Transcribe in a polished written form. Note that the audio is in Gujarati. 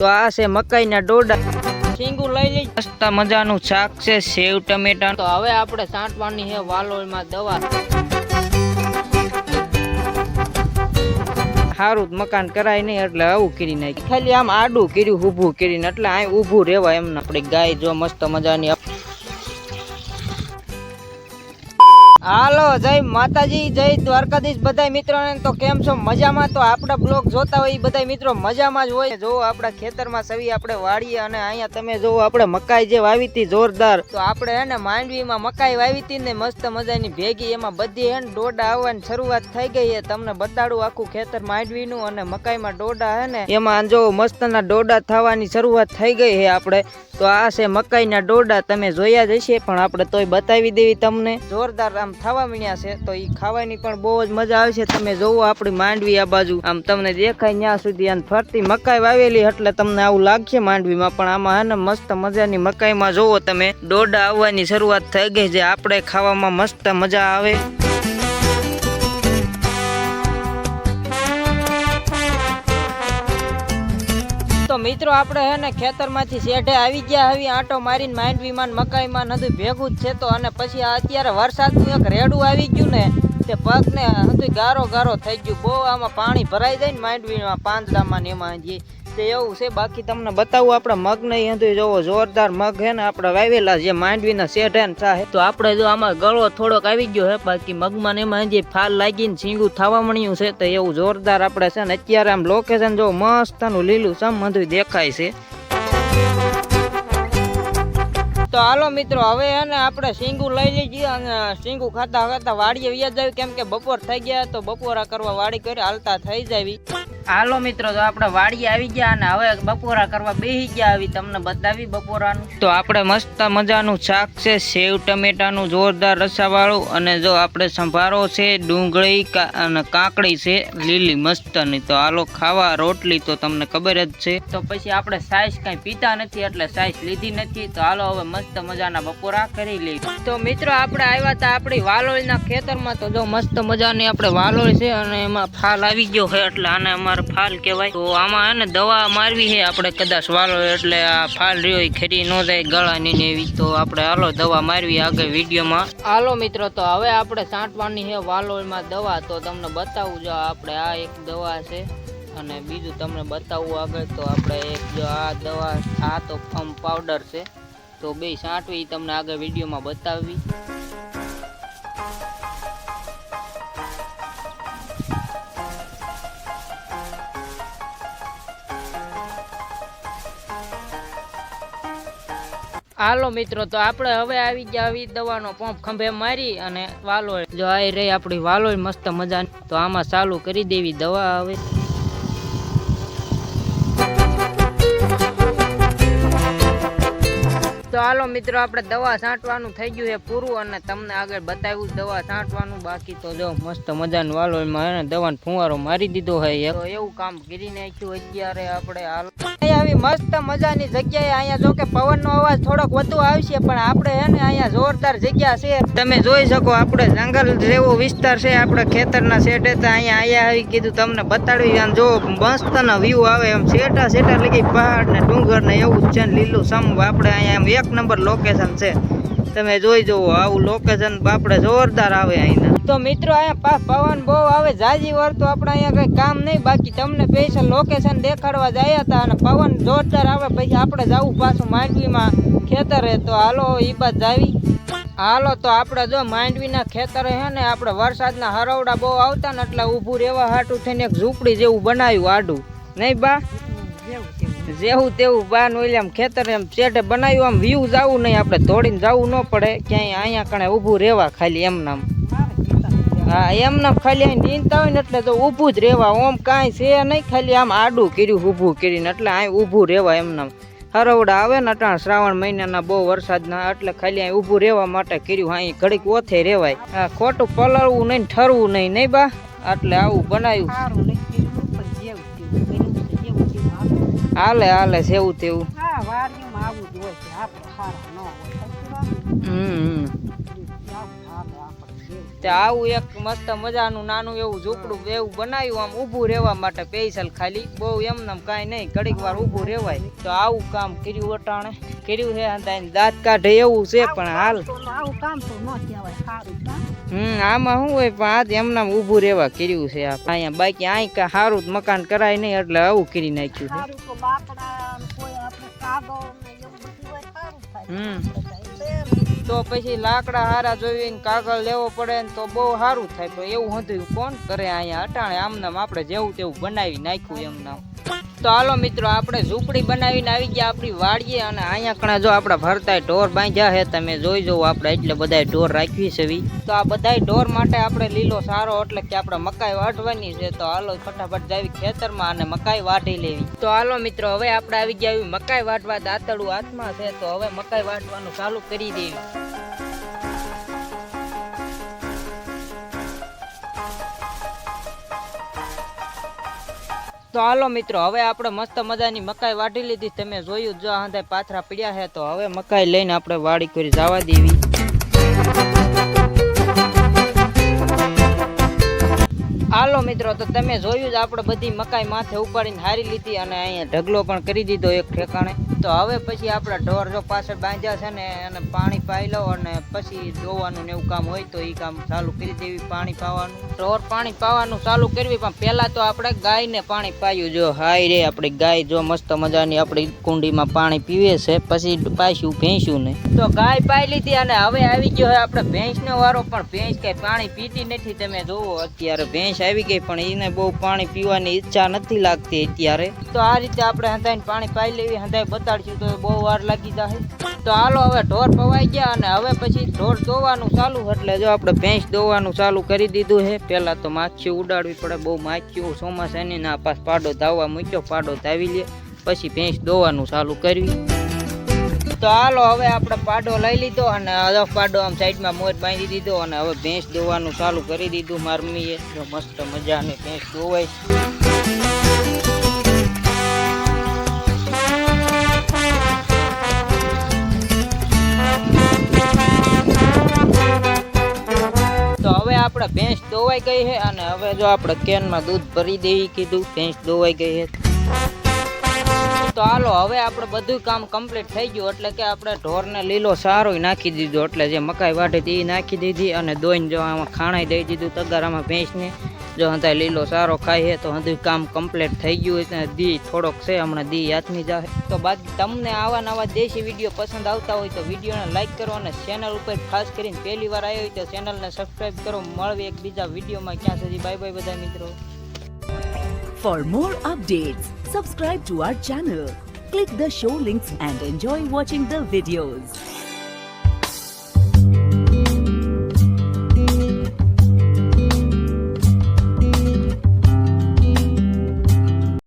તો આ છે મકાઈના ડોડા, શીંગું લઈ લઈ, મસ્ત મજાનું શાક છે, સેવ ટમેટા. તો હવે આપણે છાંટવાની છે વાલોળમાં દવા. સારું મકાન કરાય નહીં એટલે આવું કરી નાખી, ખાલી આમ આડું કર્યું ઊભું કરીને, એટલે આ ઊભું રહેવાય એમને. આપણી ગાય જો મસ્ત મજાની. હાલો, જય માતાજી, જય દ્વારકાધીશ બધા મિત્રોને. તો કેમ છો? મજામાં? તો આપણા બ્લોગ જોતા હોય બધા મિત્રો મજામાં જ હોય. જો આપણા ખેતરમાં સવી આપણે વાડીએ, અને અહીંયા તમે જો આપણે મકાઈ જે વાવી હતી જોરદાર. તો આપણે હે ને માંડવીમાં મકાઈ વાવી હતી ને મસ્ત મજાની ભેગી, એમાં બધી હે ને ડોડા આવવાની શરૂઆત થઈ ગઈ છે. તમને બતાડું આખું ખેતર માંડવીનું, અને મકાઈમાં ડોડા હે ને એમાં જો મસ્તના ડોડા થવાની શરૂઆત થઈ ગઈ છે આપણે. તો આ છે મકાઈના ડોડા, તમે જોયા જ હશે, પણ આપણે તોય બતાવી દેવી તમને. જોરદાર આમ થવા મીણ્યા છે, તો ઈ ખાવાની પણ બહુ જ મજા આવશે. તમે જોવો આપણી માંડવી આ બાજુ આમ તમને દેખાય ત્યાં સુધી, અને ફરતી મકાઈ વાવેલી એટલે તમને આવું લાગશે માંડવીમાં, પણ આમાં હે ને મસ્ત મજાની મકાઈમાં જોવો તમે ડોડા આવવાની શરૂઆત થઈ ગઈ, જે આપણે ખાવામાં મસ્ત મજા આવે. તો મિત્રો આપણે હે ને ખેતરમાંથી શેઢે આવી ગયા, હવે આંટો મારીને માંડવીમાં મકાઈમાં નદું ભેગું જ છે. તો અને પછી અત્યારે વરસાદનું એક રેડું આવી ગયું ને, તે પગને હતું ગારો ગારો થઈ ગયું. બહુ આમાં પાણી ભરાઈ જાય ને માંડવીમાં પાંદડામાં ને એમાં જે તે એવું છે. બાકી તમને બતાવું આપણે મગ નહીં હતું, જોવો જોરદાર મગ હે ને આપણે વાવેલા જે માંડવીના શેઢે ને થાય. તો આપણે જો આમાં ગળો થોડોક આવી ગયો હે, બાકી મગમાં ને એમાં જે ફાલ લાગીને શીંગું થવા મળ્યું છે. તો એવું જોરદાર આપણે છે ને અત્યારે આમ લોકેશન જો મસ્તનું લીલું સમ બધું દેખાય છે. તો હાલો મિત્રો, હવે હે ને આપણે શીંગું લઈ લીધી, અને શીંગું ખાતા ખાતા વાડીએ વ્યા જાવી, કેમ કે બપોર થઈ ગયા. તો બપોરા કરવા વાડી કરી હાલતા થઈ જાવી. હાલો મિત્રો, તો આપણે વાડીએ આવી ગયા, અને હવે બપોરા કરવા બેસી ગયા. આવી તમને બતાવી બપોરાનું. તો આપણે મસ્ત મજાનું શાક છે, સેવ ટમેટાનું જોરદાર રસાવાળું, અને જો આપણે સંભારો છે, ડુંગળી અને કાકડી છે લીલી મસ્તની. તો હાલો ખાવા રોટલી, તો તમને ખબર જ છે. તો પછી આપણે સાઈઝ કઈ પીતા નથી એટલે સાઈઝ લીધી નથી. તો હાલો હવે મસ્ત મજાના બપોરા કરી લઈ. તો મિત્રો આપણે આવ્યા હતા આપણી વાલોળના ખેતરમાં. તો જો મસ્ત મજાની આપણે વાલોળ છે, અને એમાં ફાલ આવી ગયો છે, એટલે આને અમારે ફાલ કહેવાય. તો આમાં હે ને દવા મારવી છે આપણે કદાચ વાલોળ, એટલે આ ફાલ રહ્યો એ ખરી ન જાય ગળાની ને એવી. તો આપણે હાલો દવા મારવી આગળ વિડીયોમાં. હાલો મિત્રો, તો હવે આપણે છાંટવાની છે વાલોળમાં દવા. તો તમને બતાવું, જો આપણે આ એક દવા છે, અને બીજું તમને બતાવવું આગળ. તો આપણે એક જો આ દવા, આ તો પાવડર છે. તો બે છાંટવી તમને આગળ વિડીયોમાં બતાવવી. હાલો મિત્રો, તો આપણે હવે આવી ગયા આવી દવાનો પંપ ખંભે મારી, અને વાલોળ જો આ રહી આપણી વાલોળ મસ્ત મજાની. તો આમાં ચાલુ કરી દેવી દવા હવે. તો હાલો મિત્રો, આપણે દવા છાંટવાનું થઈ ગયું છે પૂરું, અને તમને આગળ બતાવ્યું દવા છાંટવાનું. બાકી તો જો મસ્ત મજાનું વાલોળમાં એને દવાનો ફુવારો મારી દીધો હોય. તો એવું કામ કરી નાખ્યું અત્યારે આપણે. હાલો આવી મસ્ત મજાની જગ્યાએ, અહીંયા જો કે પવનનો અવાજ થોડોક વધુ આવશે, પણ આપણે હે ને અહીંયા જોરદાર જગ્યા છે. તમે જોઈ શકો આપણે જંગલ જેવો વિસ્તાર છે આપણે ખેતરના શેઢે. તો અહીંયા આવી કીધું તમને બતાડવી, આમ જો મસ્તનો વ્યૂ આવે એમ શેટા શેટા લગી પહાડ ને ડુંગર ને એવું જ છે, લીલું સમ. આપણે અહીંયા એક નંબર લોકેશન છે, તમે જોઈ જુઓ આવું લોકેશન આપણે જોરદાર આવે અહીંયા. તો મિત્રો અહીંયા પવન બહુ આવે જાજી વાર, તો આપણે અહીંયા કઈ કામ નહીં. બાકી તમને સ્પેશિયલ લોકેશન દેખાડવા જાય હતા, અને પવન જોરદાર આવે પછી આપણે જવું પાછું માંડવીમાં ખેતરે. તો હાલો ઈ બાદ જાવી. હાલો, તો આપણે જો માંડવીના ખેતરે હે ને આપણે વરસાદના હરવડા બહુ આવતા ને, એટલે ઊભું રહેવા હાટું થઈને એક ઝૂંપડી જેવું બનાવ્યું આડું, નહીં બા? જેવું તેવું બા ઓલી આમ ખેતર એમ શેઢે બનાવ્યું. આમ વ્યૂ જવું નહીં, આપણે દોડીને જવું ન પડે ક્યાંય, અહીંયા કણે ઊભું રહેવા ખાલી એમનામ. હા એમનામ ખાલી અહીં નીંદતા હોય ને એટલે તો ઊભું જ રહેવા. ઓમ કાંઈ છે નહીં, ખાલી આમ આડું કર્યું ઊભું કરીને, એટલે અહીં ઊભું રહેવા એમનામ. હરવડા આવે ને અટાણ શ્રાવણ મહિનાના બહુ વરસાદના, એટલે ખાલી અહીં ઊભું રહેવા માટે કર્યું. અહીં ઘડીક ઓથે રહેવાય. હા ખોટું પલળવું નહીં, ઠરવું નહીં, નહીં બા? એટલે આવું બનાવ્યું. હાલે હાલે જેવું તેવું. તે આવું એક મસ્ત મજાનું નાનું એવું ઝૂંપડું એવું બનાવ્યું આમ ઊભું રહેવા માટે સ્પેશિયલ ખાલી બહુ એમનેમ કાંઈ નહીં ઘડીક વાર ઊભું રહેવાય તો આવું કામ કર્યું અટાણે કર્યું છે અને દાંત કાઢે એવું છે પણ હાલ આવું કામ તો ન કહેવાય સારું કામ. આમાં શું હોય પણ આજ એમનામ ઊભું રહેવા કર્યું છે અહીંયા બાકી અહીં કા સારું મકાન કરાય નહીં એટલે આવું કરી નાખ્યું છે. સારું તો બાકડા ને કોઈ આપણે કાગળ ને એવું બધું હોય સારું થાય. તો પછી લાકડા હારા જોઈને કાગળ લેવો પડે ને તો બહુ સારું થાય તો એવું હતું કોણ કરે અહીંયા અટાણે આમનામ આપણે જેવું તેવું બનાવી નાખ્યું એમનામ. તો હાલો મિત્રો આપણે ઝૂંપડી બનાવીને આવી ગયા આપણી વાડીએ અને અહીંયા કણા જો આપણા ભરતાય ઢોર બાંધ્યા છે તમે જોઈ જવો આપણે એટલે બધાય ઢોર રાખવી છે તો આ બધાય ઢોર માટે આપણે લીલો સારો એટલે કે આપણે મકાઈ વાઢવાની છે તો હાલો ફટાફટ જાવી ખેતરમાં અને મકાઈ વાઢી લેવી. તો હાલો મિત્રો હવે આપણે આવી ગયા આવી મકાઈ વાઢવા દાંતડું હાથમાં છે તો હવે મકાઈ વાઢવાનું ચાલુ કરી દેવી. તો હાલો મિત્રો હવે આપણે મસ્ત મજાની મકાઈ વાઢી લીધી તમે જોયું જો હાંધે પાથરા પડ્યા છે તો હવે મકાઈ લઈને આપણે વાડી કરી જવા દેવી. હાલો મિત્રો તો તમે જોયું જ આપણે બધી મકાઈ માથે ઉપાડીને હારી લીધી અને અહીંયા ઢગલો પણ કરી દીધો એક ઠેકાણે. તો હવે પછી આપણા ઢોર જો પાછળ બાંધ્યા છે ને અને પાણી પાઈ લો અને પછી દોવાનું ને એવું કામ હોય તો એ કામ ચાલુ કરી દેવી. પાણી પાવાનું ઢોર પાણી પાવાનું ચાલુ કરવી પણ પહેલા તો આપણે ગાયને પાણી પાયું જો હાય રે આપણી ગાય જો મસ્ત મજાની આપણી કુંડીમાં પાણી પીવે છે પછી પાછું ભેંસું ને તો ગાય પાઈ લીધી અને હવે આવી ગયો આપણે ભેંસનો વારો પણ ભેંસ કઈ પાણી પીતી નથી તમે જોવો અત્યારે ભેંસ આવી ગઈ પણ એને બહુ પાણી પીવાની ઈચ્છા નથી લાગતી અત્યારે. તો આ રીતે આપણે હંધાઈને પાણી પાઈ લેવી હંધાઈ બતાડશું તો બહુ વાર લાગી જાય. તો હાલો હવે ઢોર પવાઈ ગયા અને હવે પછી ઢોર દોવાનું ચાલુ એટલે જો આપણે ભેંસ દોવાનું ચાલુ કરી દીધું છે. પેલા તો માખી ઉડાડવી પડે બહુ માખીઓ ચોમાસાની ના પાસ પાડો ધાવવા મૂક્યો પાડો ધાવી લે પછી ભેંસ દોવાનું ચાલુ કરવી. તો હાલો હવે આપણે પાડો લઈ લીધો અને પાડો આમ સાઈડમાં મોર બાંધી દીધો અને હવે ભેંસ દોવાનું ચાલુ કરી દીધું મારી મમ્મીએ જો મસ્ત મજાની ભેંસ દોવાય. તો હવે આપણે ભેંસ દોવાઈ ગઈ છે અને હવે જો આપણે કેનમાં દૂધ ભરી દેવી કીધું ભેંસ દોવાઈ ગઈ છે. તો હાલો હવે આપણે બધું કામ કમ્પ્લીટ થઈ ગયું એટલે કે આપણે ઢોરને લીલો સારો નાખી દીધો એટલે જે મકાઈ વાઢી હતી એ નાખી દીધી અને દોઈને જો આમાં ખાણાઈ દઈ દીધું તગારામાં ભેંસને જો હંધાય લીલો સારો ખાય છે તો હંધું કામ કમ્પ્લીટ થઈ ગયું એટલે દી થોડોક છે હમણાં દી હાથની જાય. તો બાકી તમને આવા નવા દેશી વિડીયો પસંદ આવતા હોય તો વિડીયોને લાઈક કરો અને ચેનલ ઉપર ખાસ કરીને પહેલી વાર આવ્યો હોય તો ચેનલને સબસ્ક્રાઈબ કરો. મળવી એક બીજા વિડીયોમાં ક્યાં સુધી બાય બાય બધા મિત્રો. For more updates, subscribe to our channel, click the show links and enjoy watching the videos.